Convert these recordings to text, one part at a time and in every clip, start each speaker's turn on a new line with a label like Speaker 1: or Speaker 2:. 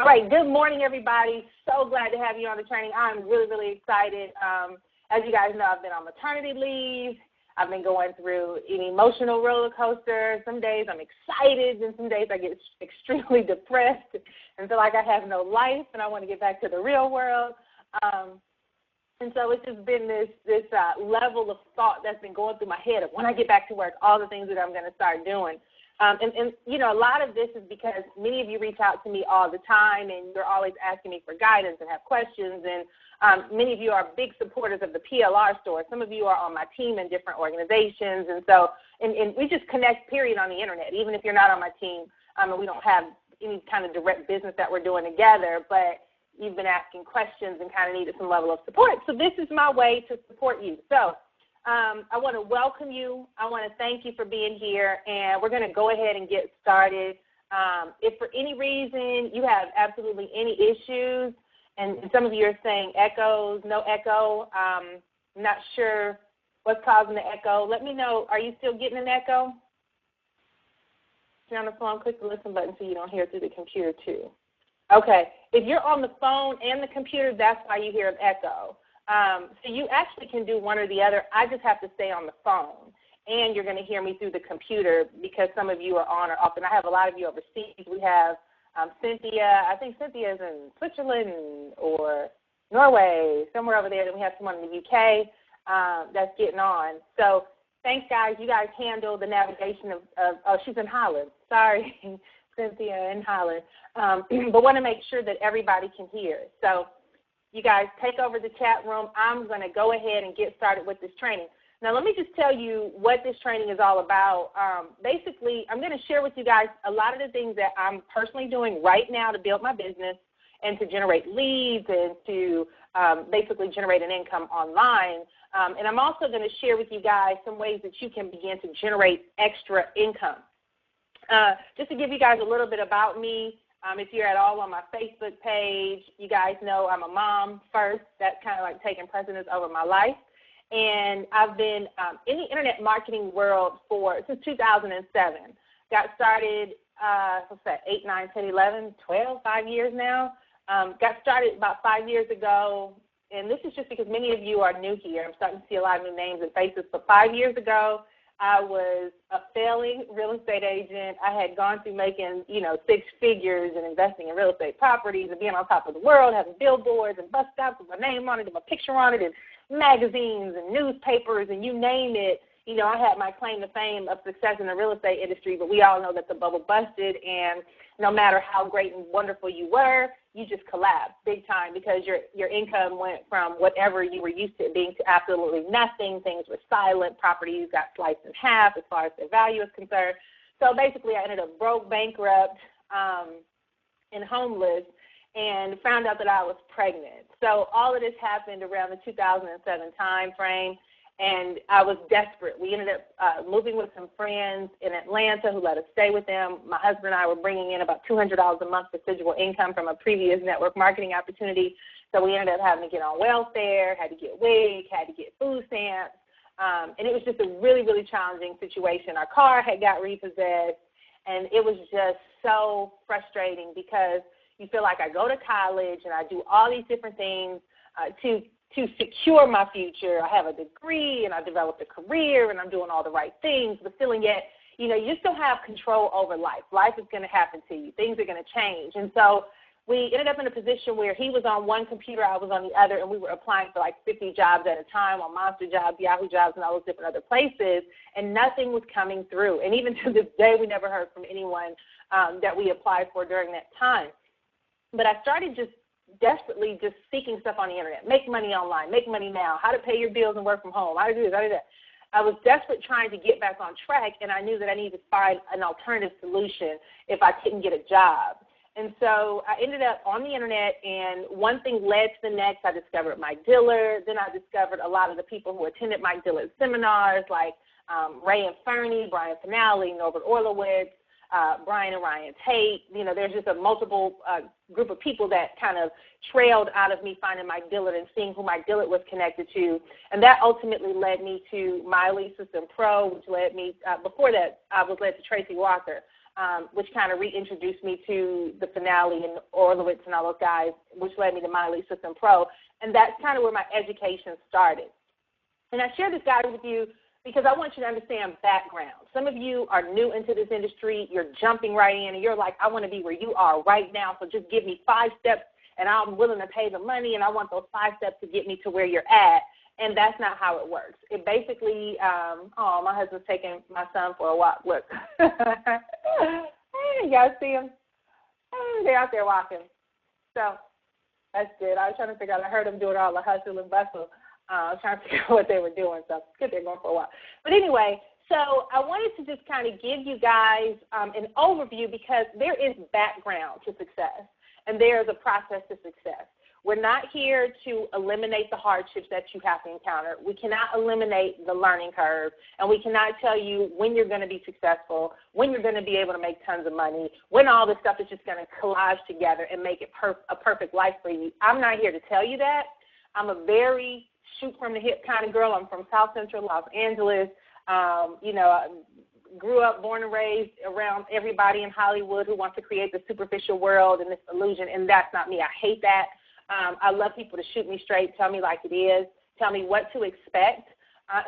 Speaker 1: All right, good morning, everybody. So glad to have you on the training. I'm really, really excited. As you guys know, I've been on maternity leave. I've been going through an emotional roller coaster. Some days I'm excited, and some days I get extremely depressed and feel like I have no life, and I want to get back to the real world. And so it's just been this level of thought that's been going through my head of when I get back to work, all the things that I'm going to start doing. And, you know, a lot of this is because many of you reach out to me all the time, and you're always asking me for guidance and have questions. And many of you are big supporters of the PLR store. Some of you are on my team in different organizations. And so and we just connect, period, on the Internet, even if you're not on my team. And we don't have any kind of direct business that we're doing together, but you've been asking questions and kind of needed some level of support. So this is my way to support you. So I want to welcome you. I want to thank you for being here, and we're going to go ahead and get started. If for any reason you have absolutely any issues, and some of you are saying echoes, no echo, I'm not sure what's causing the echo, let me know. Are you still getting an echo? If you're on the phone, click the listen button so you don't hear through the computer too. Okay. If you're on the phone and the computer, that's why you hear an echo. So you actually can do one or the other. I just have to stay on the phone, and you're going to hear me through the computer because some of you are on or off, and I have a lot of you overseas. We have Cynthia. I think Cynthia is in Switzerland or Norway, somewhere over there. Then we have someone in the UK that's getting on. So thanks, guys. You guys handle the navigation of oh, she's in Holland. Sorry, Cynthia in Holland. But want to make sure that everybody can hear. So you guys take over the chat room. I'm going to go ahead and get started with this training. Now, let me just tell you what this training is all about. Basically, I'm going to share with you guys a lot of the things that I'm personally doing right now to build my business and to generate leads and to basically generate an income online. And I'm also going to share with you guys some ways that you can begin to generate extra income. Just to give you guys a little bit about me, if you're at all on my Facebook page, you guys know I'm a mom first. That's kind of like taking precedence over my life. And I've been in the internet marketing world since 2007. Got started, 8, 9, 10, 11, 12, 5 years now. Got started about 5 years ago. And this is just because many of you are new here. I'm starting to see a lot of new names and faces. But 5 years ago, I was a failing real estate agent. I had gone through making, 6 figures and investing in real estate properties and being on top of the world, having billboards and bus stops with my name on it and my picture on it and magazines and newspapers and you name it. I had my claim to fame of success in the real estate industry, but we all know that the bubble busted, and no matter how great and wonderful you were, you just collapsed big time because your income went from whatever you were used to being to absolutely nothing. Things were silent. Properties got sliced in half as far as their value is concerned. So basically I ended up broke, bankrupt, and homeless, and found out that I was pregnant. So all of this happened around the 2007 time frame. And I was desperate. We ended up moving with some friends in Atlanta who let us stay with them. My husband and I were bringing in about $200 a month residual income from a previous network marketing opportunity. So we ended up having to get on welfare, had to get WIG, had to get food stamps. And it was just a really, really challenging situation. Our car had got repossessed, and it was just so frustrating because you feel like I go to college and I do all these different things to secure my future. I have a degree and I developed a career and I'm doing all the right things, but feeling yet, you just don't have control over life. Life is going to happen to you. Things are going to change. And so we ended up in a position where he was on one computer, I was on the other, and we were applying for like 50 jobs at a time on Monster Jobs, Yahoo Jobs, and all those different other places, and nothing was coming through. And even to this day, we never heard from anyone that we applied for during that time. But I started just desperately just seeking stuff on the internet, make money online, make money now, how to pay your bills and work from home, how to do this, how to do that. I was desperate trying to get back on track, and I knew that I needed to find an alternative solution if I couldn't get a job. And so I ended up on the internet, and one thing led to the next. I discovered Mike Diller. Then I discovered a lot of the people who attended Mike Diller's seminars, like Ray and Fernie, Brian Finale, Norbert Orlowitz, Brian and Ryan Tate. There's just a multiple group of people that kind of trailed out of me finding Mike Dillard and seeing who Mike Dillard was connected to. And that ultimately led me to My Elite System Pro, which led me, before that, I was led to Tracy Walker. which kind of reintroduced me to the Finale and Orlowitz and all those guys, which led me to My Elite System Pro. And that's kind of where my education started. And I share this guide with you because I want you to understand background. Some of you are new into this industry. You're jumping right in, and you're like, I want to be where you are right now, so just give me 5 steps, and I'm willing to pay the money, and I want those 5 steps to get me to where you're at. And that's not how it works. It basically, my husband's taking my son for a walk. Look. Hey, you guys see him? Hey, they're out there walking. So that's good. I was trying to figure out, I heard them doing all the hustle and bustle. I was trying to figure out what they were doing, so it's good they're going for a while. But anyway, so I wanted to just kind of give you guys an overview because there is background to success, and there is a process to success. We're not here to eliminate the hardships that you have to encounter. We cannot eliminate the learning curve, and we cannot tell you when you're going to be successful, when you're going to be able to make tons of money, when all this stuff is just going to collage together and make it a perfect life for you. I'm not here to tell you that. I'm a very shoot-from-the-hip kind of girl. I'm from South Central Los Angeles. I grew up, born and raised around everybody in Hollywood who wants to create the superficial world and this illusion, and that's not me. I hate that. I love people to shoot me straight, tell me like it is, tell me what to expect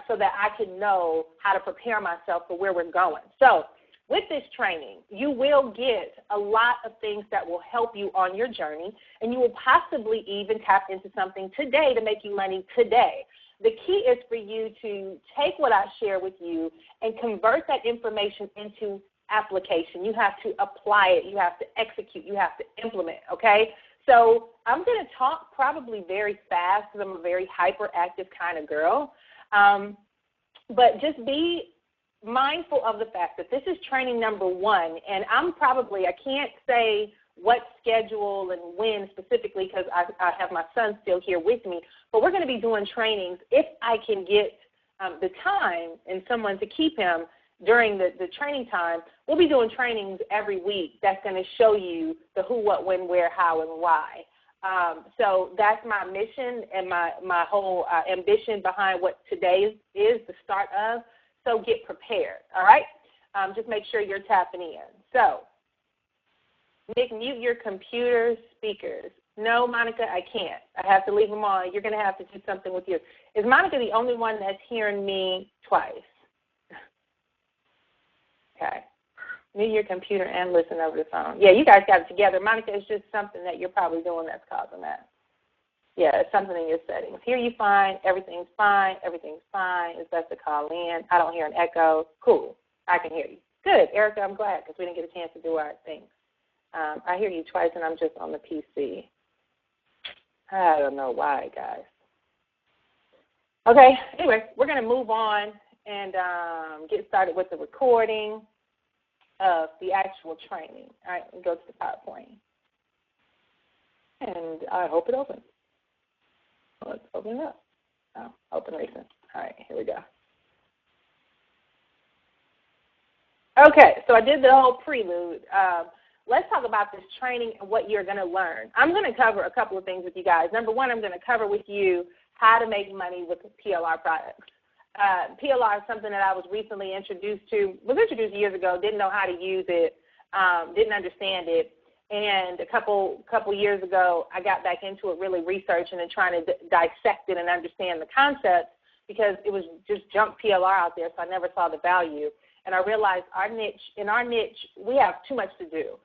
Speaker 1: so that I can know how to prepare myself for where we're going. So with this training, you will get a lot of things that will help you on your journey, and you will possibly even tap into something today to make you money today. The key is for you to take what I share with you and convert that information into application. You have to apply it. You have to execute. You have to implement, okay? So I'm going to talk probably very fast because I'm a very hyperactive kind of girl. But just be mindful of the fact that this is training number 1, and I can't say what schedule and when specifically because I have my son still here with me, but we're going to be doing trainings if I can get the time and someone to keep him during the training time. We'll be doing trainings every week that's going to show you the who, what, when, where, how, and why. So that's my mission and my whole ambition behind what today is the start of. So get prepared, all right? Just make sure you're tapping in. So, Nick, mute your computer speakers. No, Monica, I can't. I have to leave them on. You're going to have to do something with you. Is Monica the only one that's hearing me twice? Okay. Mute your computer and listen over the phone. Yeah, you guys got it together. Monica, it's just something that you're probably doing that's causing that. Yeah, it's something in your settings. Hear you fine. Everything's fine. Everything's fine. It's best to call in. I don't hear an echo. Cool. I can hear you. Good. Erica, I'm glad because we didn't get a chance to do our thing. I hear you twice, and I'm just on the PC. I don't know why, guys. Okay. Anyway, we're going to move on and get started with the recording of the actual training. All right, and go to the PowerPoint. And I hope it opens. Let's open it up. Oh, open recent. All right, here we go. Okay, so I did the whole prelude. Let's talk about this training and what you're going to learn. I'm going to cover a couple of things with you guys. Number 1, I'm going to cover with you how to make money with PLR products. PLR is something that I was recently introduced years ago, didn't know how to use it, didn't understand it. And a couple years ago, I got back into it, really researching and trying to dissect it and understand the concepts because it was just junk PLR out there, so I never saw the value. And I realized in our niche, we have too much to do.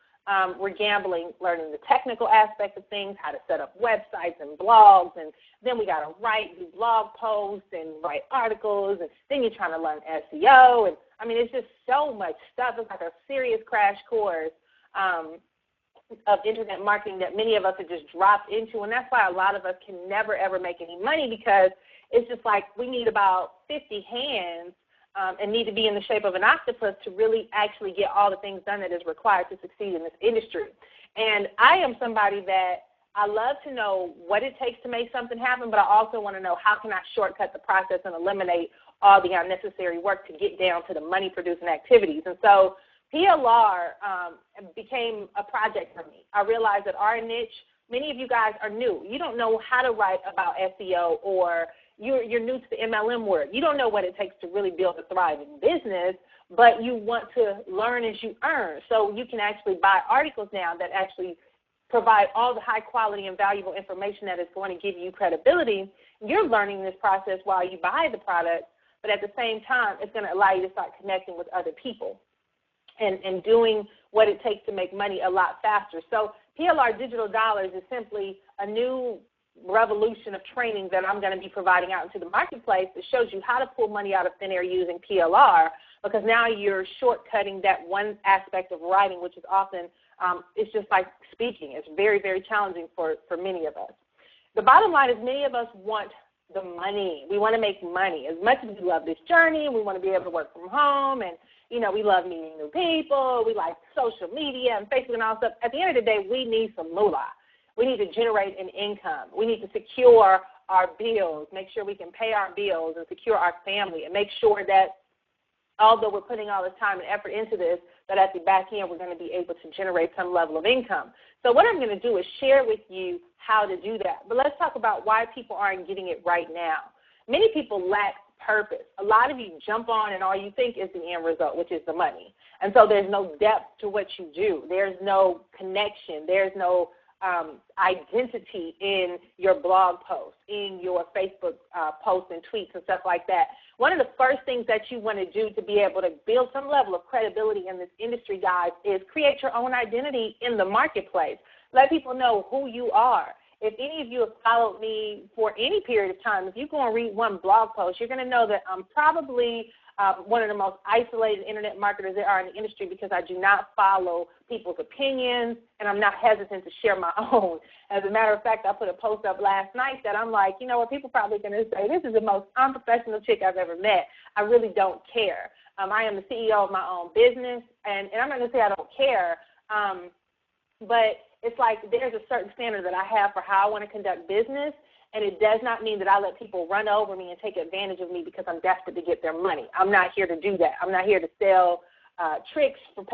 Speaker 1: We're gambling, learning the technical aspect of things, how to set up websites and blogs, and then we got to do blog posts and write articles, and then you're trying to learn SEO. And I mean, it's just so much stuff. It's like a serious crash course of internet marketing that many of us have just dropped into, and that's why a lot of us can never, ever make any money because it's just like we need about 50 hands and need to be in the shape of an octopus to really actually get all the things done that is required to succeed in this industry. And I am somebody that I love to know what it takes to make something happen, but I also want to know how can I shortcut the process and eliminate all the unnecessary work to get down to the money-producing activities. And so PLR became a project for me. I realized that our niche, many of you guys are new. You don't know how to write about SEO, or you're new to the MLM word. You don't know what it takes to really build a thriving business, but you want to learn as you earn. So you can actually buy articles now that actually provide all the high quality and valuable information that is going to give you credibility. You're learning this process while you buy the product, but at the same time, it's going to allow you to start connecting with other people and doing what it takes to make money a lot faster. So PLR Digital Dollars is simply a new revolution of training that I'm going to be providing out into the marketplace that shows you how to pull money out of thin air using PLR, because now you're shortcutting that one aspect of writing, which is often, it's just like speaking. It's very, very challenging for many of us. The bottom line is many of us want the money. We want to make money. As much as we love this journey, we want to be able to work from home, and, you know, we love meeting new people. We like social media and Facebook and all stuff. At the end of the day, we need some moolah. We need to generate an income. We need to secure our bills, make sure we can pay our bills and secure our family, and make sure that although we're putting all this time and effort into this, that at the back end we're going to be able to generate some level of income. So what I'm going to do is share with you how to do that. But let's talk about why people aren't getting it right now. Many people lack purpose. A lot of you jump on and all you think is the end result, which is the money. And so there's no depth to what you do. There's no connection. There's no identity in your blog posts, in your Facebook posts and tweets and stuff like that. One of the first things that you want to do to be able to build some level of credibility in this industry, guys, is create your own identity in the marketplace. Let people know who you are. If any of you have followed me for any period of time, if you go and read one blog post, you're going to know that I'm probably one of the most isolated internet marketers there are in the industry, because I do not follow people's opinions, and I'm not hesitant to share my own. As a matter of fact, I put a post up last night that I'm like, you know what, people probably going to say, this is the most unprofessional chick I've ever met. I really don't care. I am the CEO of my own business, and I'm not going to say I don't care, but it's like there's a certain standard that I have for how I want to conduct business, and it does not mean that I let people run over me and take advantage of me because I'm desperate to get their money. I'm not here to do that. I'm not here to sell tricks for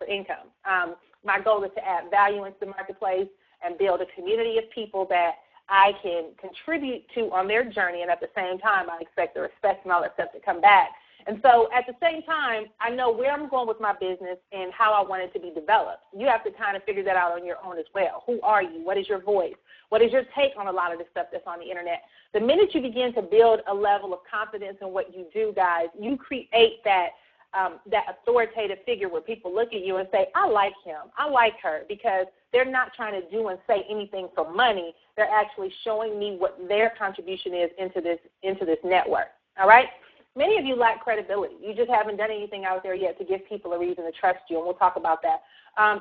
Speaker 1: income. My goal is to add value into the marketplace and build a community of people that I can contribute to on their journey, and at the same time, I expect the respect and all that stuff to come back. And so at the same time, I know where I'm going with my business and how I want it to be developed. You have to kind of figure that out on your own as well. Who are you? What is your voice? What is your take on a lot of the stuff that's on the internet? The minute you begin to build a level of confidence in what you do, guys, you create that authoritative figure where people look at you and say, I like him, I like her, because they're not trying to do and say anything for money. They're actually showing me what their contribution is into this network. All right? Many of you lack credibility. You just haven't done anything out there yet to give people a reason to trust you, and we'll talk about that.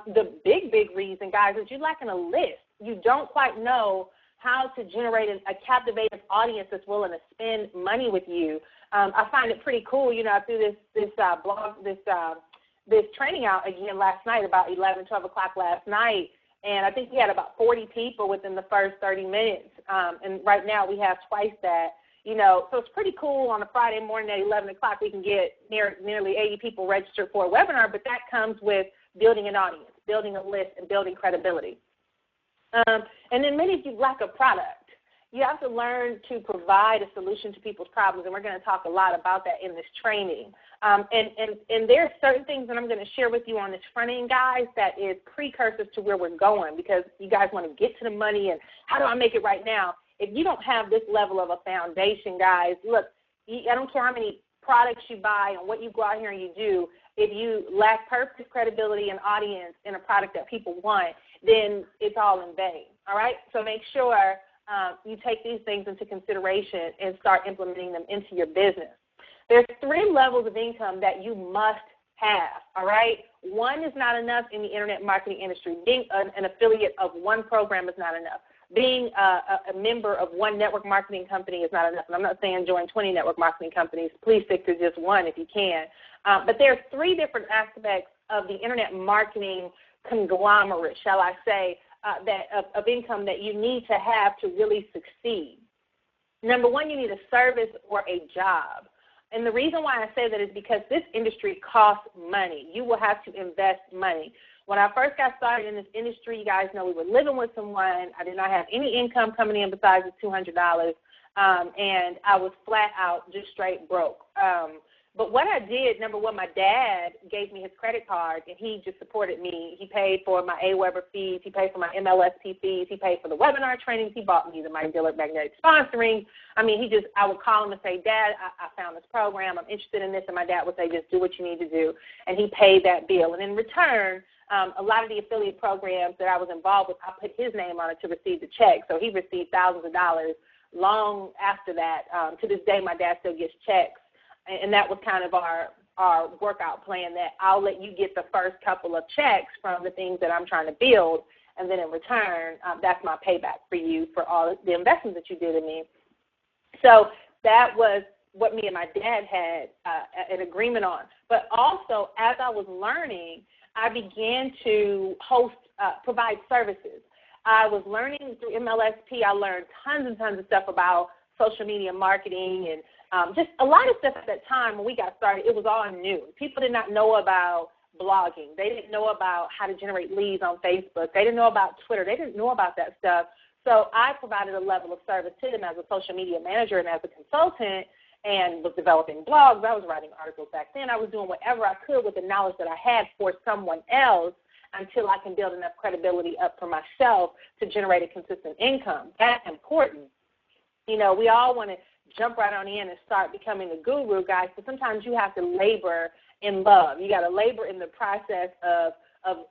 Speaker 1: The big reason, guys, is you're lacking a list. You don't quite know how to generate a captivating audience that's willing to spend money with you. I find it pretty cool. You know, I threw this training out again last night, about 11, 12 o'clock last night, and I think we had about 40 people within the first 30 minutes, and right now we have twice that. You know, so it's pretty cool on a Friday morning at 11 o'clock we can get nearly 80 people registered for a webinar, but that comes with building an audience, building a list, and building credibility. And then many of you lack a product. You have to learn to provide a solution to people's problems, and we're going to talk a lot about that in this training. And there are certain things that I'm going to share with you on this front end, guys, that is precursors to where we're going, because you guys want to get to the money and how do I make it right now? If you don't have this level of a foundation, guys, look, I don't care how many products you buy and what you go out here and you do, if you lack purpose, credibility, and audience in a product that people want, then it's all in vain, all right? So make sure you take these things into consideration and start implementing them into your business. There's 3 levels of income that you must have, all right? One is not enough in the internet marketing industry. Being an affiliate of one program is not enough. Being a member of one network marketing company is not enough. And I'm not saying join 20 network marketing companies. Please stick to just one if you can. But there are 3 different aspects of the internet marketing conglomerate, shall I say, of income that you need to have to really succeed. Number 1, you need a service or a job. And the reason why I say that is because this industry costs money. You will have to invest money. When I first got started in this industry, you guys know we were living with someone. I did not have any income coming in besides the $200, and I was flat out just straight broke. But what I did, number one, my dad gave me his credit card, and he just supported me. He paid for my AWeber fees. He paid for my MLSP fees. He paid for the webinar trainings. He bought me the My Dealer Magnetic sponsoring. I mean, I would call him and say, Dad, I found this program. I'm interested in this. And my dad would say, just do what you need to do. And he paid that bill. And in return, a lot of the affiliate programs that I was involved with, I put his name on it to receive the check. So he received thousands of dollars long after that. To this day, my dad still gets checks. And that was kind of our workout plan, that I'll let you get the first couple of checks from the things that I'm trying to build, and then in return, that's my payback for you for all the investments that you did in me. So that was what me and my dad had an agreement on. But also, as I was learning, I began to provide services. I was learning through MLSP. I learned tons and tons of stuff about social media marketing and just a lot of stuff at that time when we got started. It was all new. People did not know about blogging. They didn't know about how to generate leads on Facebook. They didn't know about Twitter. They didn't know about that stuff. So I provided a level of service to them as a social media manager and as a consultant, and was developing blogs. I was writing articles back then. I was doing whatever I could with the knowledge that I had for someone else until I can build enough credibility up for myself to generate a consistent income. That's important. You know, we all want to jump right on in and start becoming a guru, guys, but sometimes you have to labor in love. You got to labor in the process of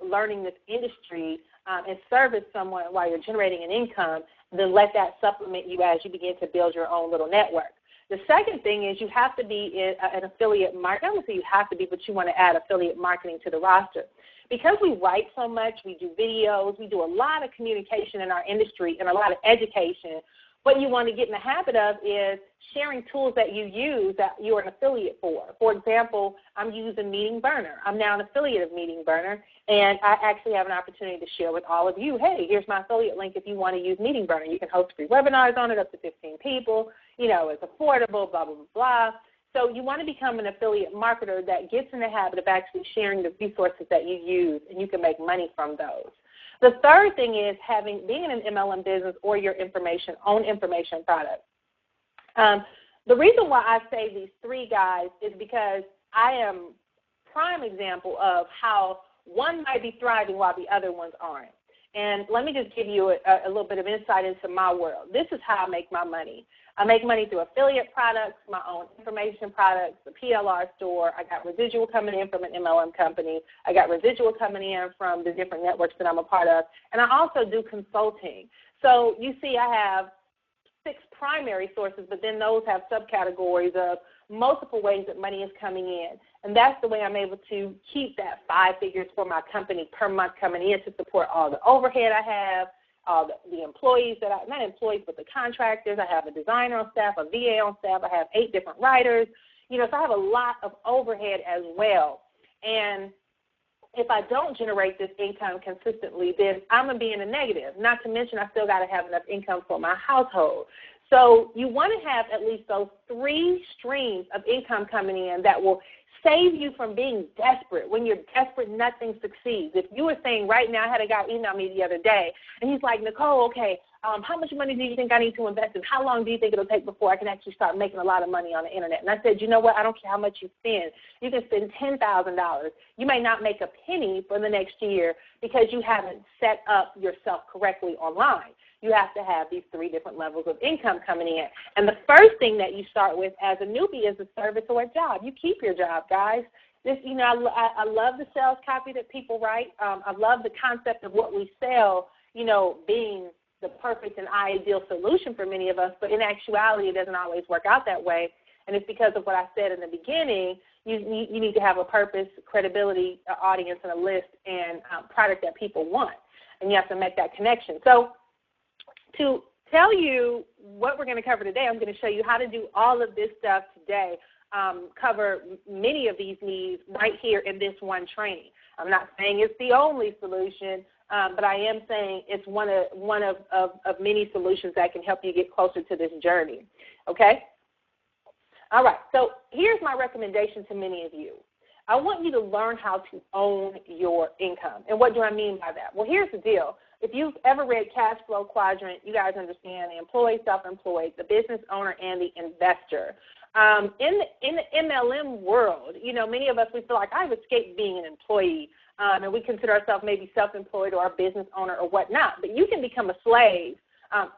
Speaker 1: learning this industry and service someone while you're generating an income, then let that supplement you as you begin to build your own little network. The second thing is you have to be an affiliate marketer. I don't say you have to be, but you want to add affiliate marketing to the roster. Because we write so much, we do videos, we do a lot of communication in our industry and a lot of education. What you want to get in the habit of is sharing tools that you use that you're an affiliate for. For example, I'm using Meeting Burner. I'm now an affiliate of Meeting Burner, and I actually have an opportunity to share with all of you, hey, here's my affiliate link if you want to use Meeting Burner. You can host free webinars on it, up to 15 people. You know, it's affordable, blah, blah, blah, blah. So you want to become an affiliate marketer that gets in the habit of actually sharing the resources that you use, and you can make money from those. The third thing is being in an MLM business or your own information product. The reason why I say these three guys is because I am prime example of how one might be thriving while the other ones aren't. And let me just give you a little bit of insight into my world. This is how I make my money. I make money through affiliate products, my own information products, the PLR store. I got residual coming in from an MLM company. I got residual coming in from the different networks that I'm a part of. And I also do consulting. So you see I have 6 primary sources, but then those have subcategories of multiple ways that money is coming in. And that's the way I'm able to keep that 5 figures for my company per month coming in to support all the overhead I have, the employees not employees, but the contractors. I have a designer on staff, a VA on staff. I have 8 different writers. You know, so I have a lot of overhead as well. And if I don't generate this income consistently, then I'm going to be in a negative. Not to mention I still got to have enough income for my household. So you want to have at least those 3 streams of income coming in that will save you from being desperate. When you're desperate, nothing succeeds. If you were saying right now, I had a guy email me the other day, and he's like, Nicole, okay, how much money do you think I need to invest in? How long do you think it'll take before I can actually start making a lot of money on the internet? And I said, you know what? I don't care how much you spend. You can spend $10,000. You may not make a penny for the next year because you haven't set up yourself correctly online. You have to have these 3 different levels of income coming in. And the first thing that you start with as a newbie is a service or a job. You keep your job, guys. This, you know, I love the sales copy that people write. I love the concept of what we sell, you know, being the perfect and ideal solution for many of us. But in actuality, it doesn't always work out that way. And it's because of what I said in the beginning. You need to have a purpose, credibility, audience, and a list and product that people want. And you have to make that connection. So to tell you what we're going to cover today, I'm going to show you how to do all of this stuff today, cover many of these needs right here in this one training. I'm not saying it's the only solution, but I am saying it's one of many solutions that can help you get closer to this journey, okay? All right, so here's my recommendation to many of you. I want you to learn how to own your income. And what do I mean by that? Well, here's the deal. If you've ever read Cash Flow Quadrant, you guys understand the employee, self-employed, the business owner, and the investor. In the MLM world, many of us, we feel like I've escaped being an employee, and we consider ourselves maybe self-employed or a business owner or whatnot. But you can become a slave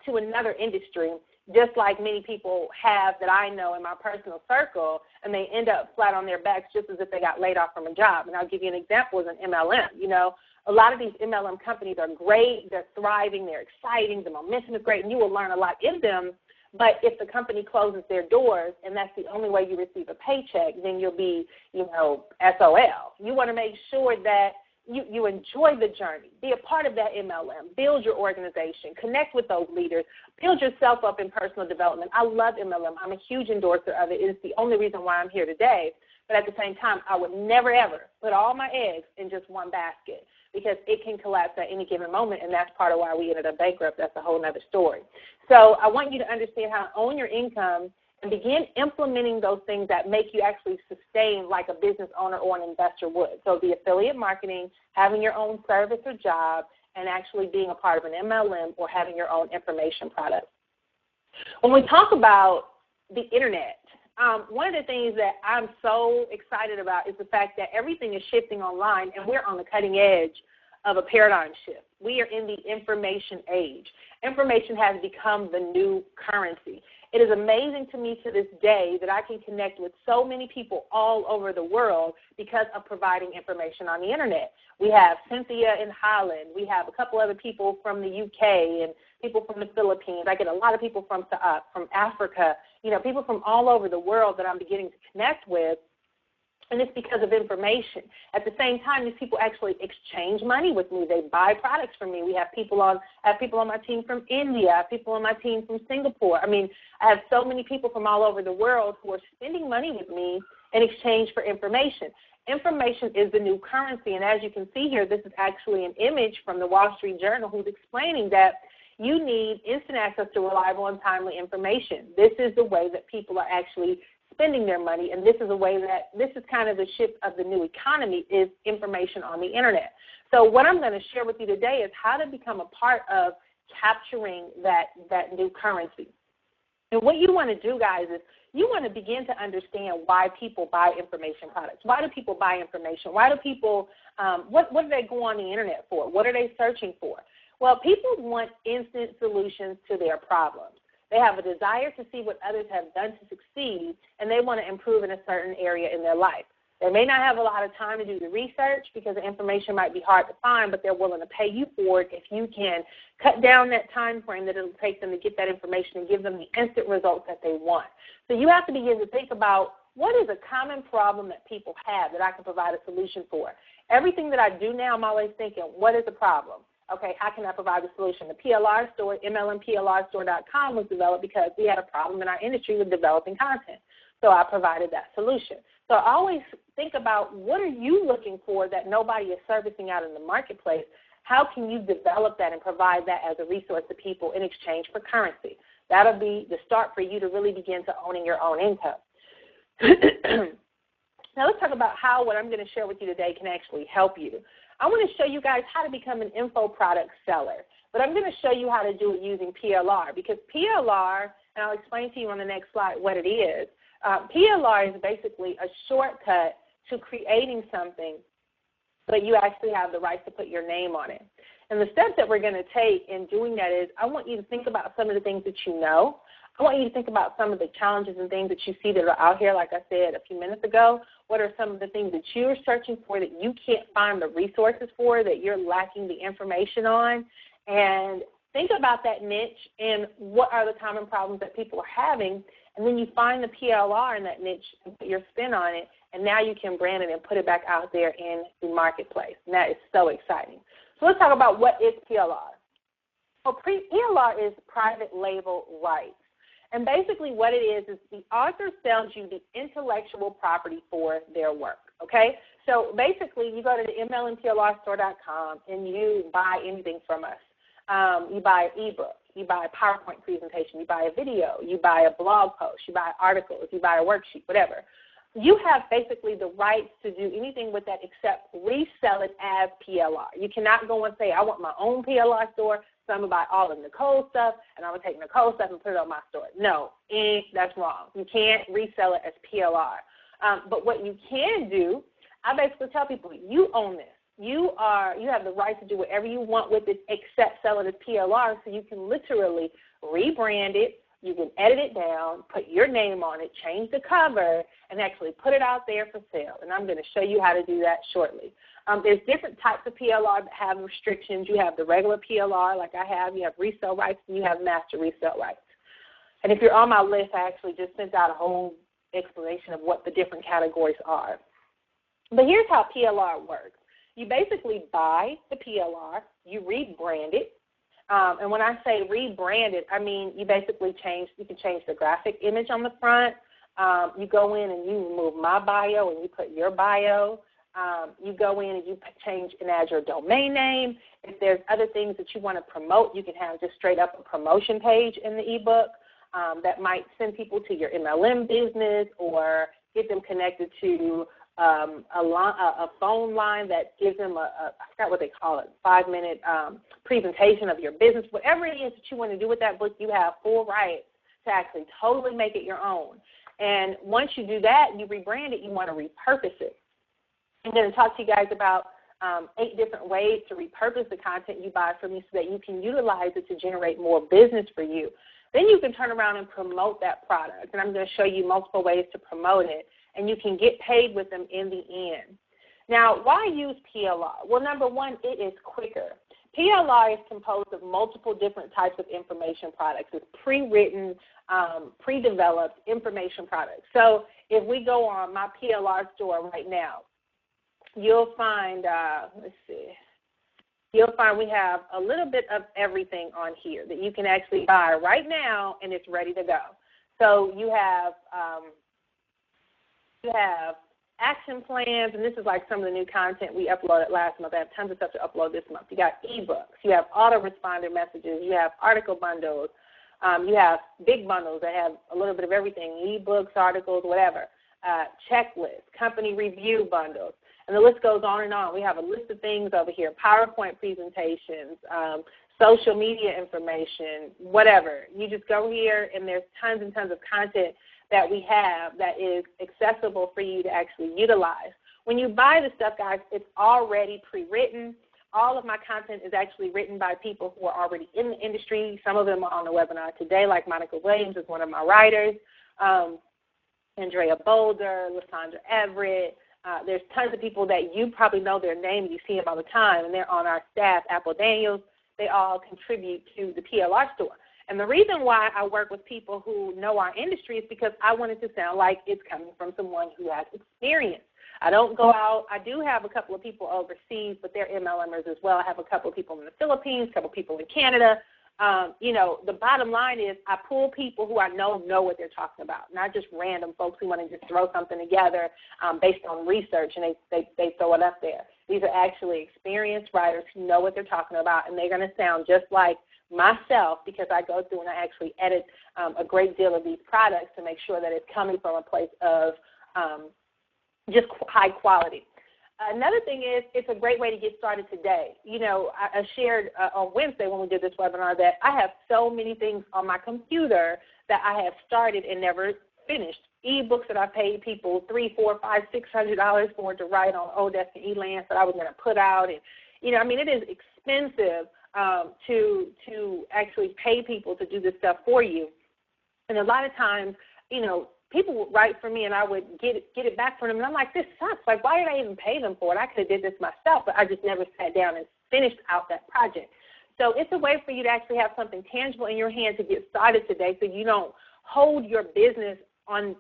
Speaker 1: to another industry, just like many people have that I know in my personal circle, and they end up flat on their backs just as if they got laid off from a job. And I'll give you an example as an MLM. A lot of these MLM companies are great, they're thriving, they're exciting, the momentum is great, and you will learn a lot in them. But if the company closes their doors and that's the only way you receive a paycheck, then you'll be, SOL. You want to make sure that you enjoy the journey. Be a part of that MLM. Build your organization. Connect with those leaders. Build yourself up in personal development. I love MLM. I'm a huge endorser of it. It's the only reason why I'm here today. But at the same time, I would never, ever put all my eggs in just one basket because it can collapse at any given moment, and that's part of why we ended up bankrupt. That's a whole other story. So I want you to understand how to own your income and begin implementing those things that make you actually sustain like a business owner or an investor would. So the affiliate marketing, having your own service or job, and actually being a part of an MLM or having your own information product. When we talk about the internet, one of the things that I'm so excited about is the fact that everything is shifting online, and we're on the cutting edge of a paradigm shift. We are in the information age. Information has become the new currency. It is amazing to me to this day that I can connect with so many people all over the world because of providing information on the internet. We have Cynthia in Holland. We have a couple other people from the UK and people from the Philippines. I get a lot of people from Africa, people from all over the world that I'm beginning to connect with. And it's because of information. At the same time, these people actually exchange money with me. They buy products from me. We have people on my team from India. I have people on my team from Singapore. I have so many people from all over the world who are spending money with me in exchange for information. Information is the new currency. And as you can see here, this is actually an image from the Wall Street Journal who's explaining that you need instant access to reliable and timely information. This is the way that people are actually spending their money, and this is kind of the shift of the new economy is information on the internet. So what I'm going to share with you today is how to become a part of capturing that new currency. And what you want to do, guys, is you want to begin to understand why people buy information products. Why do people buy information? Why do people, what do they go on the internet for? What are they searching for? Well, people want instant solutions to their problems. They have a desire to see what others have done to succeed, and they want to improve in a certain area in their life. They may not have a lot of time to do the research because the information might be hard to find, but they're willing to pay you for it if you can cut down that time frame that it will take them to get that information and give them the instant results that they want. So you have to begin to think about what is a common problem that people have that I can provide a solution for. Everything that I do now, I'm always thinking, what is the problem? Okay, how can I provide the solution? The PLR store, MLMPLRstore.com, was developed because we had a problem in our industry with developing content. So I provided that solution. So I always think about what are you looking for that nobody is servicing out in the marketplace? How can you develop that and provide that as a resource to people in exchange for currency? That'll be the start for you to really begin to owning your own income. Now let's talk about how what I'm going to share with you today can actually help you. I want to show you guys how to become an info product seller, but I'm going to show you how to do it using PLR because PLR, and I'll explain to you on the next slide what it is. PLR is basically a shortcut to creating something, but you actually have the right to put your name on it. And the steps that we're going to take in doing that is I want you to think about some of the things that you know. I want you to think about some of the challenges and things that you see that are out here, like I said a few minutes ago. What are some of the things that you're searching for that you can't find the resources for, that you're lacking the information on? And think about that niche and what are the common problems that people are having. And then you find the PLR in that niche and put your spin on it, and now you can brand it and put it back out there in the marketplace. And that is so exciting. So let's talk about what is PLR. Well, PLR is private label rights. And basically what it is the author sells you the intellectual property for their work, okay? So basically you go to the MLMPLRstore.com and you buy anything from us. You buy an ebook, you buy a PowerPoint presentation, you buy a video, you buy a blog post, you buy articles, you buy a worksheet, whatever. You have basically the rights to do anything with that except resell it as PLR. You cannot go and say, I want my own PLR store, So I'm going to buy all of Nicole's stuff, and I'm going to take Nicole's stuff and put it on my store. No, that's wrong. You can't resell it as PLR. But what you can do, I basically tell people, you own this. You have the right to do whatever you want with it except sell it as PLR, so you can literally rebrand it. You can edit it down, put your name on it, change the cover, and actually put it out there for sale. And I'm going to show you how to do that shortly. There's different types of PLR that have restrictions. You have the regular PLR like I have. You have resale rights, and you have master resale rights. And if you're on my list, I actually just sent out a whole explanation of what the different categories are. But here's how PLR works. You basically buy the PLR, you rebrand it, and when I say rebrand it, I mean you basically you can change the graphic image on the front. You go in and you remove my bio and you put your bio. You go in and you change and add your domain name. If there's other things that you want to promote, you can have just straight up a promotion page in the ebook that might send people to your MLM business or get them connected to a phone line that gives them I forgot what they call it, 5-minute presentation of your business. Whatever it is that you want to do with that book, you have full rights to actually totally make it your own. And once you do that, you rebrand it, you want to repurpose it. I'm going to talk to you guys about 8 different ways to repurpose the content you buy from me so that you can utilize it to generate more business for you. Then you can turn around and promote that product. And I'm going to show you multiple ways to promote it. And you can get paid with them in the end. Now, why use PLR? Well, number one, it is quicker. PLR is composed of multiple different types of information products. It's pre-written, pre-developed information products. So if we go on my PLR store right now, you'll find, you'll find we have a little bit of everything on here that you can actually buy right now, and it's ready to go. So you have action plans, and this is like some of the new content we uploaded last month. I have tons of stuff to upload this month. You got ebooks. You have autoresponder messages. You have article bundles. You have big bundles that have a little bit of everything, ebooks, articles, whatever, checklists, company review bundles, and the list goes on and on. We have a list of things over here, PowerPoint presentations, social media information, whatever. You just go here, and there's tons and tons of content that we have that is accessible for you to actually utilize. When you buy the stuff, guys, it's already pre-written. All of my content is actually written by people who are already in the industry. Some of them are on the webinar today, like Monica Williams is one of my writers, Andrea Boulder, Lysandra Everett. There's tons of people that you probably know their name. You see them all the time, and they're on our staff. Apple Daniels, they all contribute to the PLR store. And the reason why I work with people who know our industry is because I want it to sound like it's coming from someone who has experience. I don't go out. I do have a couple of people overseas, but they're MLMers as well. I have a couple of people in the Philippines, a couple of people in Canada. The bottom line is I pull people who I know what they're talking about, not just random folks who want to just throw something together based on research, and they throw it up there. These are actually experienced writers who know what they're talking about, and they're going to sound just like myself because I go through and I actually edit a great deal of these products to make sure that it's coming from a place of just high quality. Another thing is it's a great way to get started today. I shared on Wednesday when we did this webinar that I have so many things on my computer that I have started and never finished. Ebooks that I paid people $300, $400, $500, $600 for to write on Odesk and Elance that I was going to put out. And, it is expensive to actually pay people to do this stuff for you. And a lot of times, people would write for me and I would get it back from them. And I'm like, this sucks. Like, why did I even pay them for it? I could have did this myself, but I just never sat down and finished out that project. So it's a way for you to actually have something tangible in your hand to get started today so you don't hold your business on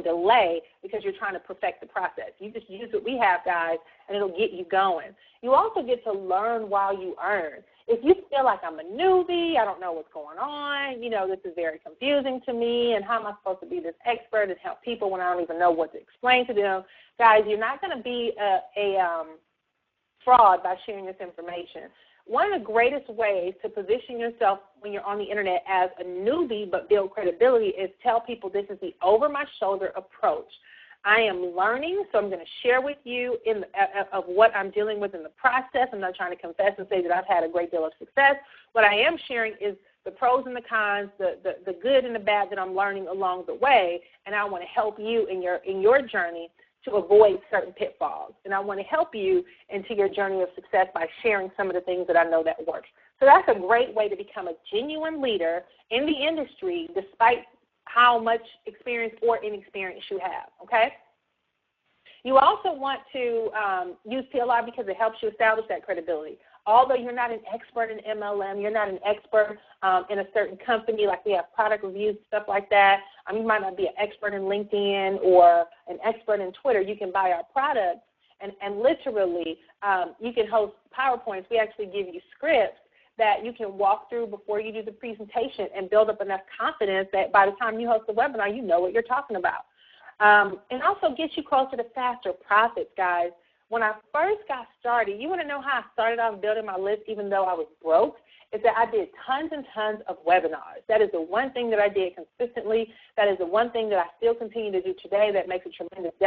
Speaker 1: delay because you're trying to perfect the process. You just use what we have, guys, and it'll get you going. You also get to learn while you earn. If you feel like I'm a newbie, I don't know what's going on, this is very confusing to me, and how am I supposed to be this expert and help people when I don't even know what to explain to them? Guys, you're not going to be a fraud by sharing this information. One of the greatest ways to position yourself when you're on the internet as a newbie but build credibility is tell people this is the over-my-shoulder approach. I am learning, so I'm going to share with you of what I'm dealing with in the process. I'm not trying to confess and say that I've had a great deal of success. What I am sharing is the pros and the cons, the good and the bad that I'm learning along the way, and I want to help you in your journey to avoid certain pitfalls. And I want to help you into your journey of success by sharing some of the things that I know that works. So that's a great way to become a genuine leader in the industry despite how much experience or inexperience you have, okay? You also want to use PLR because it helps you establish that credibility. Although you're not an expert in MLM, you're not an expert in a certain company, like we have product reviews, stuff like that. You might not be an expert in LinkedIn or an expert in Twitter. You can buy our products, and literally you can host PowerPoints. We actually give you scripts that you can walk through before you do the presentation and build up enough confidence that by the time you host the webinar, you know what you're talking about. And also get you closer to faster profits, guys. When I first got started, you want to know how I started off building my list even though I was broke? Is that I did tons and tons of webinars. That is the one thing that I did consistently. That is the one thing that I still continue to do today that makes a tremendous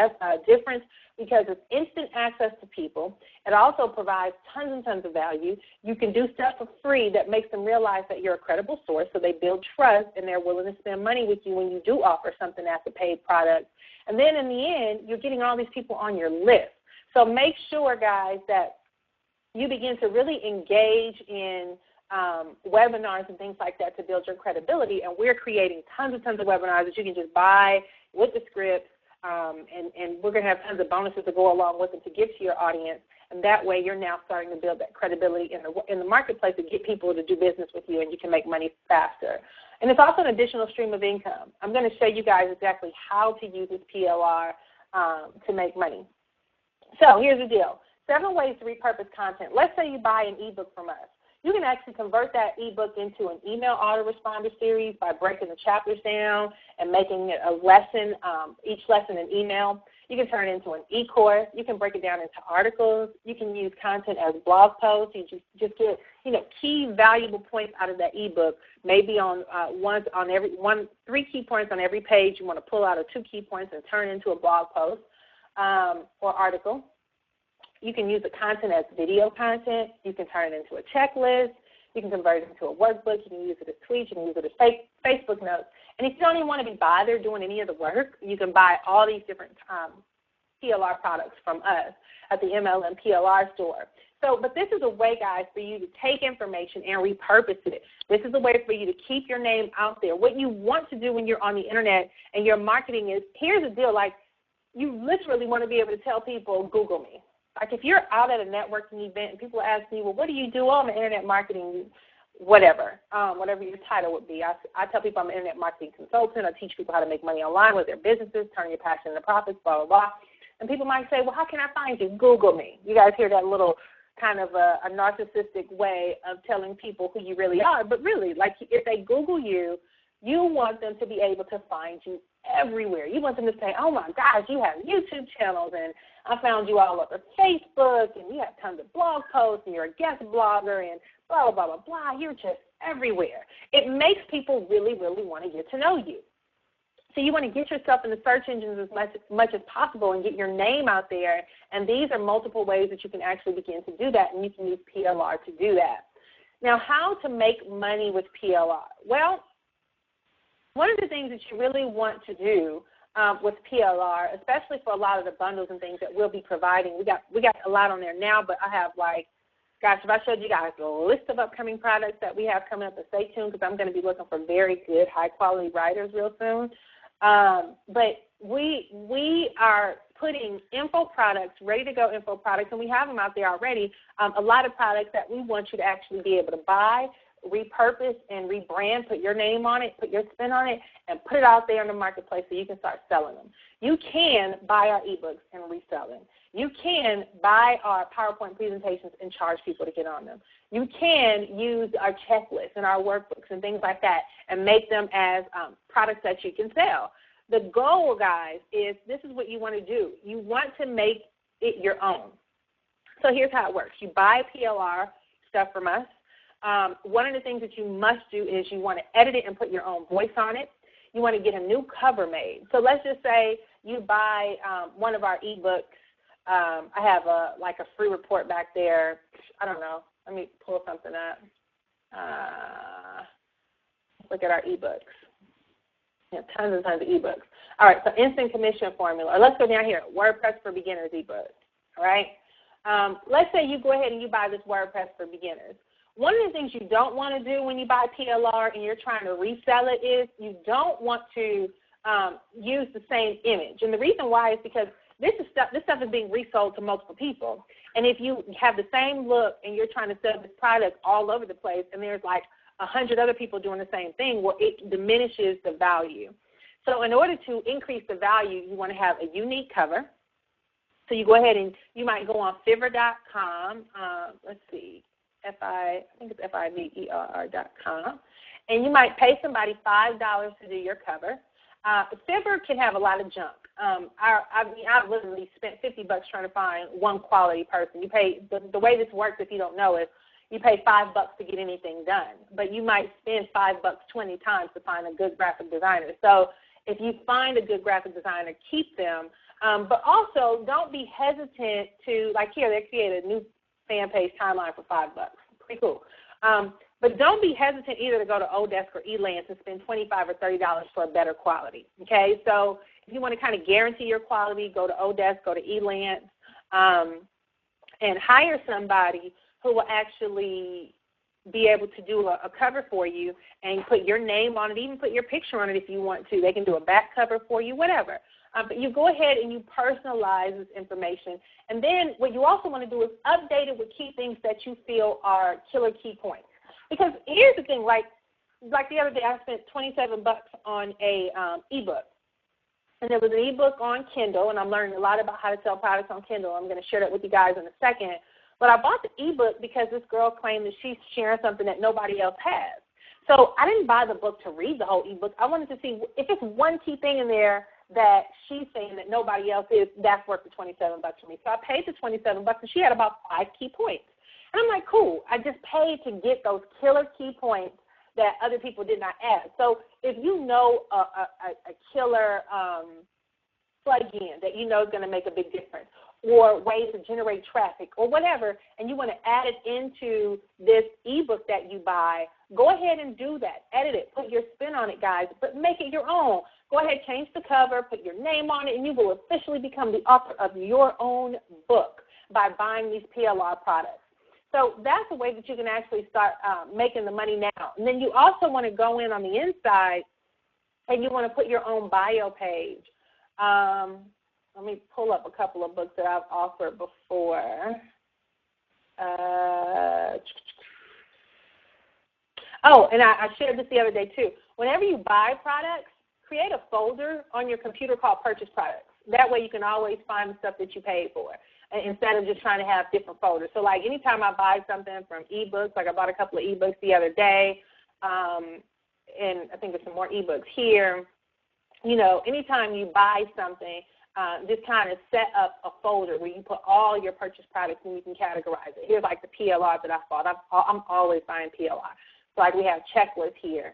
Speaker 1: difference because it's instant access to people. It also provides tons and tons of value. You can do stuff for free that makes them realize that you're a credible source, so they build trust and they're willing to spend money with you when you do offer something as a paid product. And then in the end, you're getting all these people on your list. So make sure, guys, that you begin to really engage in webinars and things like that to build your credibility. And we're creating tons and tons of webinars that you can just buy with the scripts, and we're going to have tons of bonuses to go along with it to give to your audience. And that way you're now starting to build that credibility in the marketplace to get people to do business with you, and you can make money faster. And it's also an additional stream of income. I'm going to show you guys exactly how to use this PLR to make money. So here's the deal. 7 ways to repurpose content. Let's say you buy an ebook from us. You can actually convert that ebook into an email autoresponder series by breaking the chapters down and making it a lesson, each lesson an email. You can turn it into an e-course. You can break it down into articles. You can use content as blog posts. You just get, key valuable points out of that ebook. Maybe on 3 key points on every page. You want to pull out 2 key points and turn it into a blog post or article. You can use the content as video content. You can turn it into a checklist. You can convert it into a workbook. You can use it as tweets. You can use it as Facebook notes. And if you don't even want to be bothered doing any of the work, you can buy all these different PLR products from us at the MLM PLR store. But this is a way, guys, for you to take information and repurpose it. This is a way for you to keep your name out there. What you want to do when you're on the internet and your marketing is, here's the deal, like you literally want to be able to tell people, Google me. Like if you're out at a networking event and people ask me, well, what do you do? Oh, I'm an internet marketing, whatever your title would be. I tell people I'm an internet marketing consultant. I teach people how to make money online with their businesses, turn your passion into profits, blah, blah, blah. And people might say, well, how can I find you? Google me. You guys hear that little kind of a narcissistic way of telling people who you really are. But really, like if they Google you, you want them to be able to find you everywhere. You want them to say, oh, my gosh, you have YouTube channels, and I found you all over Facebook, and you have tons of blog posts, and you're a guest blogger, and blah, blah, blah, blah, blah. You're just everywhere. It makes people really, really want to get to know you. So you want to get yourself in the search engines as much as possible and get your name out there, and these are multiple ways that you can actually begin to do that, and you can use PLR to do that. Now, how to make money with PLR? Well, one of the things that you really want to do with PLR, especially for a lot of the bundles and things that we'll be providing, we got a lot on there now, but I have if I showed you guys a list of upcoming products that we have coming up, so stay tuned because I'm going to be looking for very good, high-quality writers real soon. But we are putting info products, ready-to-go info products, and we have them out there already, a lot of products that we want you to actually be able to buy, repurpose, and rebrand, put your name on it, put your spin on it, and put it out there in the marketplace so you can start selling them. You can buy our ebooks and resell them. You can buy our PowerPoint presentations and charge people to get on them. You can use our checklists and our workbooks and things like that and make them as products that you can sell. The goal, guys, is this is what you want to do. You want to make it your own. So here's how it works. You buy PLR stuff from us. One of the things that you must do is you want to edit it and put your own voice on it. You want to get a new cover made. So let's just say you buy one of our ebooks, I have a free report back there. I don't know. Let me pull something up. Look at our ebooks. Tons and tons of ebooks. All right, so instant commission formula. Or let's go down here, WordPress for Beginners ebook. All right. Let's say you go ahead and you buy this WordPress for Beginners. One of the things you don't want to do when you buy PLR and you're trying to resell it is you don't want to use the same image. And the reason why is because this stuff is being resold to multiple people. And if you have the same look and you're trying to sell this product all over the place and there's like 100 other people doing the same thing, well, it diminishes the value. So in order to increase the value, you want to have a unique cover. So you go ahead and you might go on Fiverr.com. Let's see, I think it's Fiverr.com. And you might pay somebody $5 to do your cover. Fiverr can have a lot of junk. I've literally spent $50 trying to find one quality person. You pay the way this works, if you don't know it, you pay $5 to get anything done, but you might spend $5 20 times to find a good graphic designer. So if you find a good graphic designer, keep them. But also don't be hesitant to, like here, they created a new fan page timeline for $5. Pretty cool. But don't be hesitant either to go to Odesk or Elance and spend $25 or $30 for a better quality. Okay, so if you want to kind of guarantee your quality, go to Odesk, go to Elance, and hire somebody who will actually be able to do a cover for you and put your name on it, even put your picture on it if you want to. They can do a back cover for you, whatever. But you go ahead and you personalize this information. And then what you also want to do is update it with key things that you feel are killer key points. Because here's the thing, like the other day I spent $27 on a ebook. And there was an ebook on Kindle, and I'm learning a lot about how to sell products on Kindle. I'm going to share that with you guys in a second. But I bought the ebook because this girl claimed that she's sharing something that nobody else has. So I didn't buy the book to read the whole ebook. I wanted to see if it's one key thing in there that she's saying that nobody else is, that's worth the $27 for me. So I paid the $27, and she had about 5 key points. And I'm like, cool. I just paid to get those killer key points that other people did not add. So if you know a killer plug-in that you know is going to make a big difference, or ways to generate traffic or whatever, and you want to add it into this ebook that you buy, go ahead and do that. Edit it. Put your spin on it, guys, but make it your own. Go ahead, change the cover, put your name on it, and you will officially become the author of your own book by buying these PLR products. So that's a way that you can actually start making the money now. And then you also want to go in on the inside, and you want to put your own bio page. Let me pull up a couple of books that I've offered before. And I shared this the other day too. Whenever you buy products, create a folder on your computer called Purchase Products. That way you can always find the stuff that you paid for instead of just trying to have different folders. So like anytime I buy something from ebooks, like I bought a couple of ebooks the other day, and I think there's some more ebooks here. You know, anytime you buy something, just kind of set up a folder where you put all your purchase products and you can categorize it. Here's like the PLR that I bought. I'm always buying PLR. So like we have checklists here,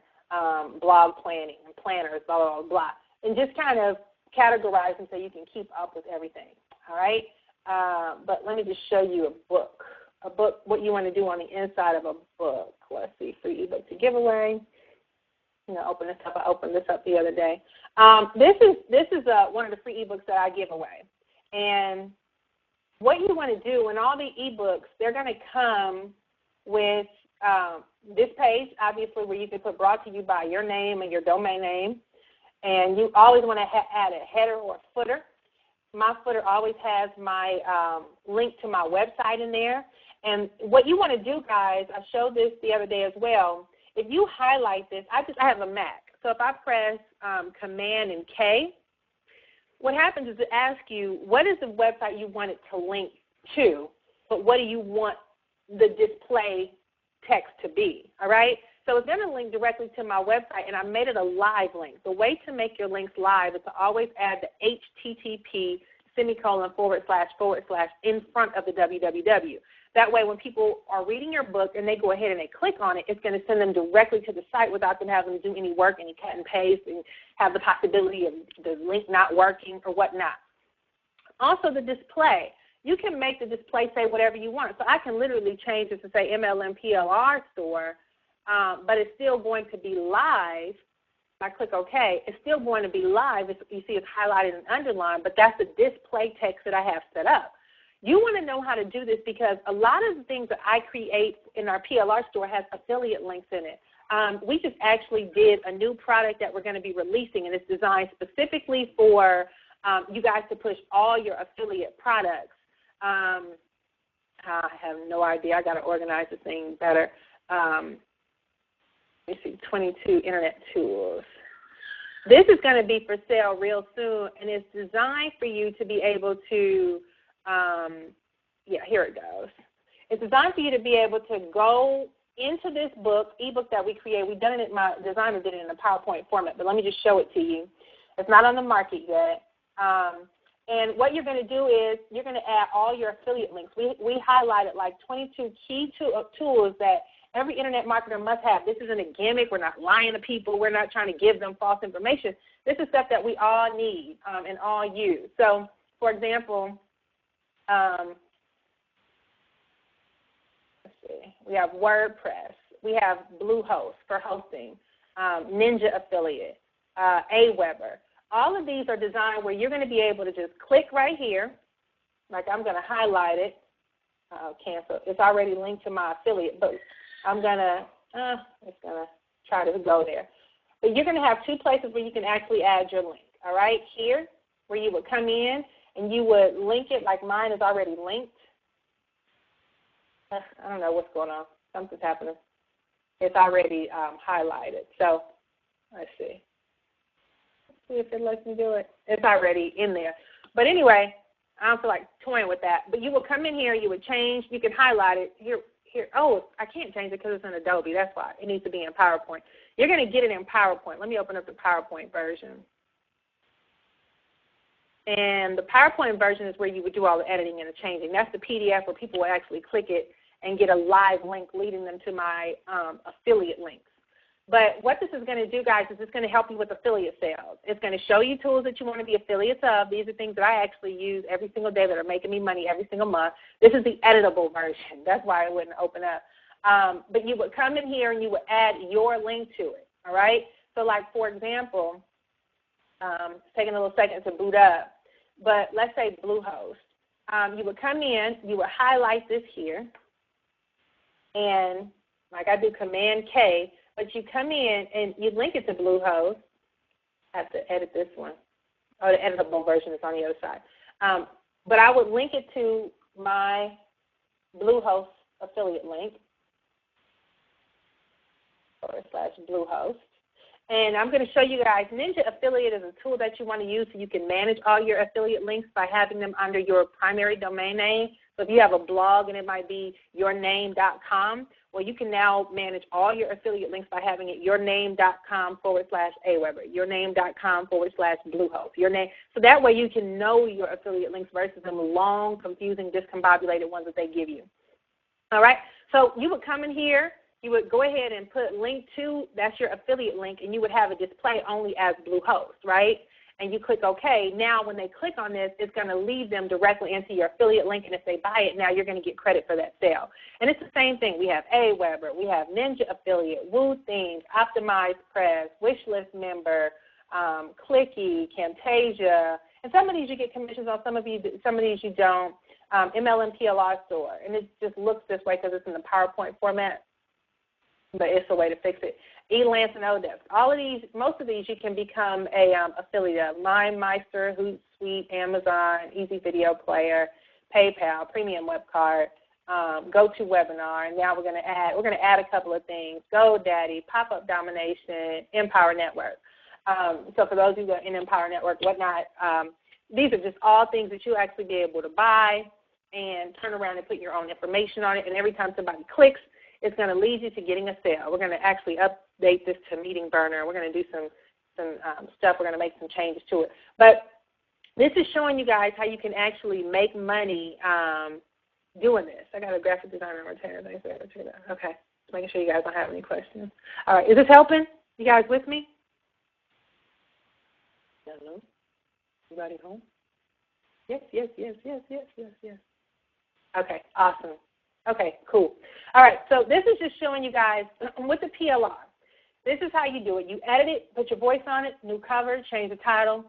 Speaker 1: blog planning and planners, blah, blah, blah, blah. And just kind of categorize them so you can keep up with everything, all right? But let me just show you a book, what you want to do on the inside of a book. Let's see, free ebook to giveaway. You know, open this up. I opened this up the other day. This is one of the free ebooks that I give away. And what you want to do in all the ebooks, they're going to come with this page, obviously, where you can put brought to you by your name and your domain name. And you always want to add a header or a footer. My footer always has my link to my website in there. And what you want to do, guys, I showed this the other day as well. If you highlight this, I have a Mac. So if I press Command and K, what happens is it asks you, what is the website you want it to link to, but what do you want the display text to be, all right? So it's going to link directly to my website, and I made it a live link. The way to make your links live is to always add the HTTP // in front of the www. That way when people are reading your book and they go ahead and they click on it, it's going to send them directly to the site without them having to do any work, any cut and paste, and have the possibility of the link not working or whatnot. Also, the display. You can make the display say whatever you want. So I can literally change it to say MLM PLR store, but it's still going to be live. If I click OK, it's still going to be live. You see it's highlighted and underlined, but that's the display text that I have set up. You want to know how to do this because a lot of the things that I create in our PLR store has affiliate links in it. We just actually did a new product that we're going to be releasing, and it's designed specifically for you guys to push all your affiliate products. I have no idea. I got to organize this thing better. Let me see, 22 internet tools. This is going to be for sale real soon, and it's designed for you to be able to, here it goes. It's designed for you to be able to go into this ebook that we create. We've done it, my designer did it in a PowerPoint format, but let me just show it to you. It's not on the market yet. And what you're going to do is you're going to add all your affiliate links. We highlighted like 22 key tools that every internet marketer must have. This isn't a gimmick. We're not lying to people. We're not trying to give them false information. This is stuff that we all need and all use. So, for example, let's see. We have WordPress. We have Bluehost for hosting, Ninja Affiliate, Aweber. All of these are designed where you're going to be able to just click right here, like I'm going to highlight it, cancel. It's already linked to my affiliate, but I'm going to, it's going to try to go there. But you're going to have two places where you can actually add your link, all right? Here, where you would come in and you would link it like mine is already linked. I don't know what's going on. Something's happening. It's already highlighted. So let's see. See if it lets me do it. It's already in there. But anyway, I don't feel like toying with that. But you will come in here, you would change, you can highlight it. Here. Oh, I can't change it because it's in Adobe. That's why. It needs to be in PowerPoint. You're going to get it in PowerPoint. Let me open up the PowerPoint version. And the PowerPoint version is where you would do all the editing and the changing. That's the PDF where people will actually click it and get a live link leading them to my affiliate links. But what this is going to do, guys, is it's going to help you with affiliate sales. It's going to show you tools that you want to be affiliates of. These are things that I actually use every single day that are making me money every single month. This is the editable version. That's why it wouldn't open up. But you would come in here and you would add your link to it, all right? So, like, for example, it's taking a little second to boot up, but let's say Bluehost. You would come in, you would highlight this here, and like I do Command-K, but you come in and you link it to Bluehost. I have to edit this one. Oh, the editable version is on the other side. But I would link it to my Bluehost affiliate link, /Bluehost. And I'm going to show you guys, Ninja Affiliate is a tool that you want to use so you can manage all your affiliate links by having them under your primary domain name. So if you have a blog and it might be yourname.com, well, you can now manage all your affiliate links by having it yourname.com/Aweber, yourname.com/Bluehost, your name. So that way you can know your affiliate links versus them long, confusing, discombobulated ones that they give you. All right? So you would come in here, you would go ahead and put link to, that's your affiliate link, and you would have a display only as Bluehost, right? And you click OK. Now when they click on this, it's going to lead them directly into your affiliate link, and if they buy it, now you're going to get credit for that sale. And it's the same thing. We have Aweber, we have Ninja Affiliate, Woo Themes, Optimized Press, Wishlist Member, Clicky, Camtasia, and some of these you get commissions on, some of these you don't. MLM PLR store, and it just looks this way because it's in the PowerPoint format, but it's a way to fix it. Elance and Odex. All of these, most of these you can become a affiliate of. MindMeister, Hootsuite, Amazon, Easy Video Player, PayPal, Premium Web Card, GoToWebinar, and now we're going to add a couple of things. GoDaddy, Pop-Up Domination, Empower Network. So for those of you that are in Empower Network, whatnot, these are just all things that you'll actually be able to buy and turn around and put your own information on it. And every time somebody clicks, it's going to lead you to getting a sale. We're going to actually update this to Meeting Burner. We're going to do some stuff. We're going to make some changes to it. But this is showing you guys how you can actually make money doing this. I got a graphic designer on retainer. Thanks for that. Okay. Just making sure you guys don't have any questions. All right. Is this helping? You guys with me? Hello? Everybody home? Yes. Okay. Awesome. Okay, cool. All right, so this is just showing you guys with the PLR. This is how you do it. You edit it, put your voice on it, new cover, change the title.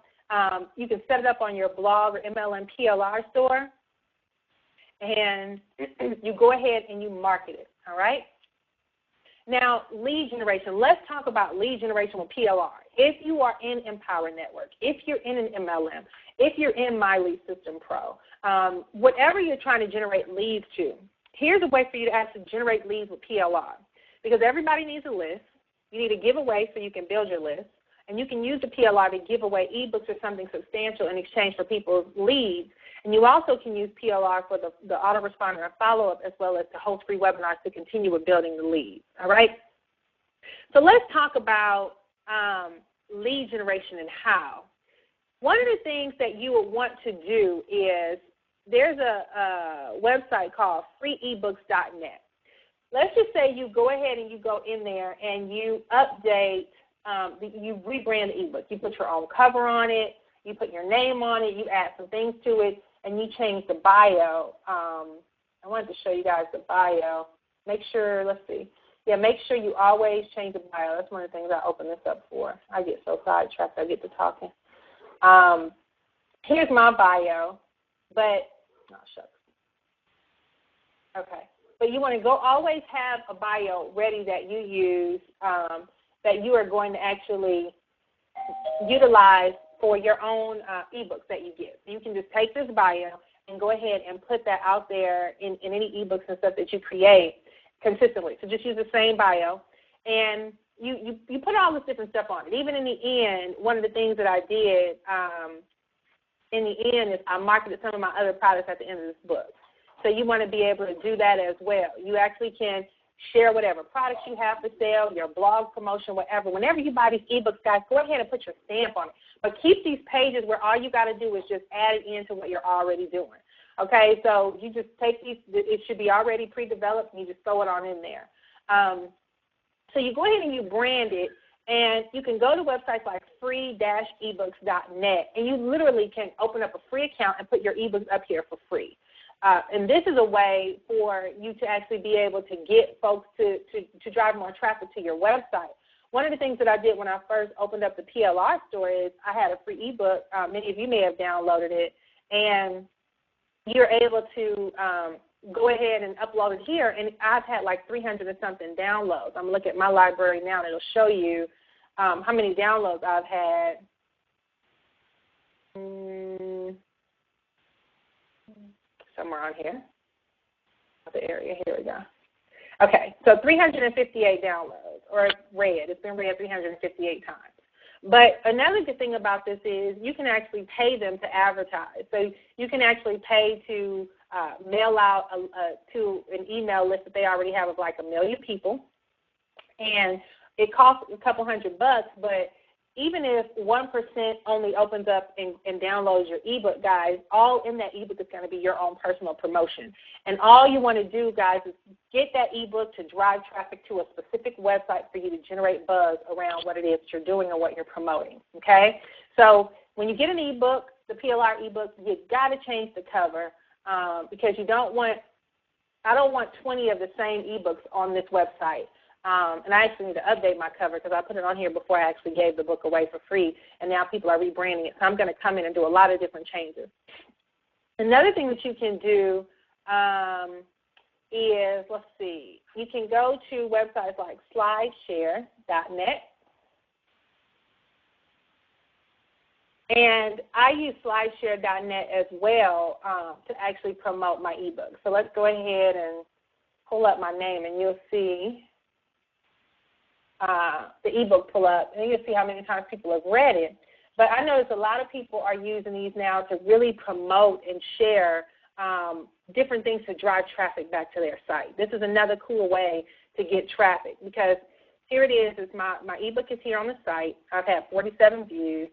Speaker 1: You can set it up on your blog or MLM PLR store, and you go ahead and you market it, all right? Now, lead generation. Let's talk about lead generation with PLR. If you are in Empower Network, if you're in an MLM, if you're in My Lead System Pro, whatever you're trying to generate leads to, here's a way for you to actually generate leads with PLR. Because everybody needs a list. You need a giveaway so you can build your list. And you can use the PLR to give away ebooks or something substantial in exchange for people's leads. And you also can use PLR for the autoresponder and follow-up, as well as to host free webinars to continue with building the leads. All right? So let's talk about lead generation and how. One of the things that you would want to do is there's a website called freeebooks.net. Let's just say you go ahead and you go in there and you update, you rebrand the ebook. You put your own cover on it, you put your name on it, you add some things to it, and you change the bio. I wanted to show you guys the bio. Make sure, let's see. Yeah, make sure you always change the bio. That's one of the things I open this up for. I get so sidetracked, I get to talking. Here's my bio, but, oh, shucks. Okay. But you want to always have a bio ready that you use, that you are going to actually utilize for your own ebooks that you give. You can just take this bio and go ahead and put that out there in any ebooks and stuff that you create consistently. So just use the same bio, and you put all this different stuff on it. Even in the end, one of the things that I did in the end is I marketed some of my other products at the end of this book. So you want to be able to do that as well. You actually can share whatever products you have for sale, your blog promotion, whatever. Whenever you buy these ebooks, guys, go ahead and put your stamp on it. But keep these pages where all you got to do is just add it into what you're already doing. Okay, so you just take these, it should be already pre-developed, and you just throw it on in there. So you go ahead and you brand it, and you can go to websites like free-ebooks.net, and you literally can open up a free account and put your ebooks up here for free. And this is a way for you to actually be able to get folks to drive more traffic to your website. One of the things that I did when I first opened up the PLR store is I had a free ebook. Many of you may have downloaded it, and you're able to go ahead and upload it here, and I've had like 300 and something downloads. I'm looking at my library now, and it'll show you how many downloads I've had. Somewhere on here, the area, here we go. Okay, so 358 downloads, or read. It's been read 358 times. But another good thing about this is you can actually pay them to advertise. So you can actually pay to mail out to an email list that they already have of like 1 million people. And it costs a couple $100, but even if 1% only opens up and downloads your ebook, guys, all in that ebook is going to be your own personal promotion. And all you want to do, guys, is get that ebook to drive traffic to a specific website for you to generate buzz around what it is that you're doing or what you're promoting, okay? So when you get an ebook, the PLR ebook, you got to change the cover because I don't want 20 of the same ebooks on this website. And I actually need to update my cover because I put it on here before I actually gave the book away for free, and now people are rebranding it. So I'm going to come in and do a lot of different changes. Another thing that you can do is, let's see, you can go to websites like slideshare.net. And I use slideshare.net as well to actually promote my ebook. So let's go ahead and pull up my name, and you'll see the ebook pull up, and you'll see how many times people have read it. But I notice a lot of people are using these now to really promote and share different things to drive traffic back to their site. This is another cool way to get traffic because here it is. It's my ebook is here on the site. I've had 47 views,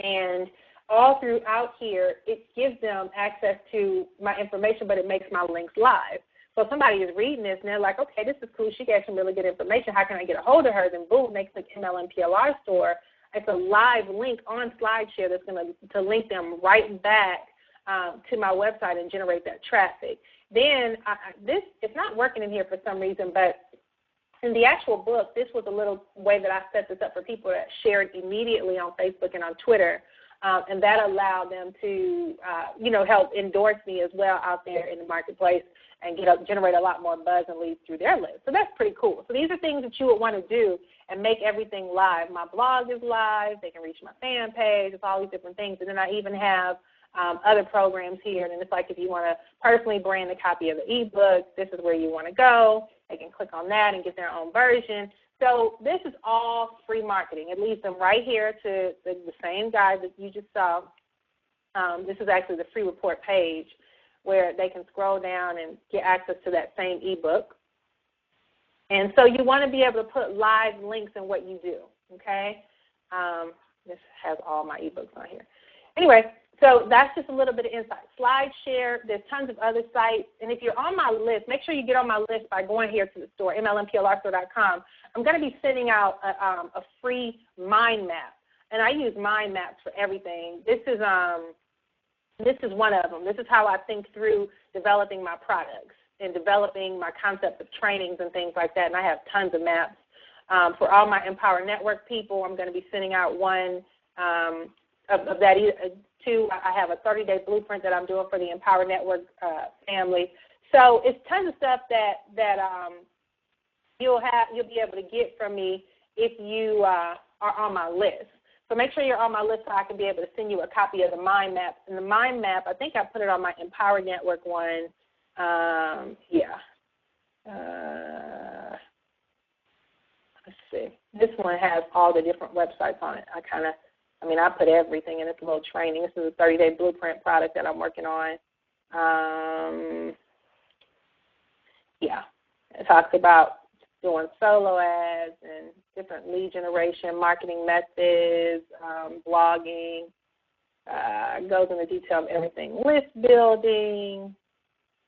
Speaker 1: and all throughout here, it gives them access to my information, but it makes my links live. So if somebody is reading this and they're like, okay, this is cool, she gave some really good information, how can I get a hold of her? Then boom, they click MLM PLR store. It's a live link on SlideShare that's going to link them right back to my website and generate that traffic. Then this, it's not working in here for some reason, but in the actual book, this was a little way that I set this up for people that shared immediately on Facebook and on Twitter, and that allowed them to, help endorse me as well out there in the marketplace and generate a lot more buzz and leads through their list. So that's pretty cool. So these are things that you would want to do and make everything live. My blog is live. They can reach my fan page. It's all these different things. And then I even have other programs here. And it's like if you want to personally brand a copy of the ebook, this is where you want to go. They can click on that and get their own version. So this is all free marketing. It leads them right here to the same guide that you just saw. This is actually the free report page where they can scroll down and get access to that same ebook. And so you want to be able to put live links in what you do, okay? This has all my ebooks on here. Anyway, so that's just a little bit of insight. SlideShare, there's tons of other sites. And if you're on my list, make sure you get on my list by going here to the store, mlmplrstore.com. I'm going to be sending out a free mind map. And I use mind maps for everything. This is one of them. This is how I think through developing my products and developing my concept of trainings and things like that. And I have tons of maps. For all my Empower Network people, I'm going to be sending out one of that. Two, I have a 30-day blueprint that I'm doing for the Empower Network family. So it's tons of stuff that you'll be able to get from me if you are on my list. So make sure you're on my list so I can be able to send you a copy of the mind map. And the mind map, I think I put it on my Empower Network one. Let's see. This one has all the different websites on it. I put everything in this little training. This is a 30-day blueprint product that I'm working on. It talks about doing solo ads and different lead generation, marketing methods, blogging. Goes into detail of everything. List building,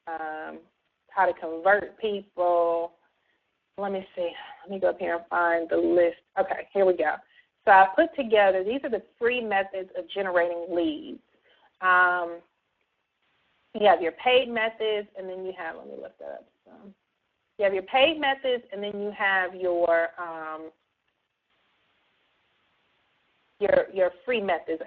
Speaker 1: how to convert people. Let me see. Let me go up here and find the list. Okay, here we go. So I put together, these are the free methods of generating leads. You have your paid methods, and then you have, let me lift that up. You have your paid methods, and then you have your free methods.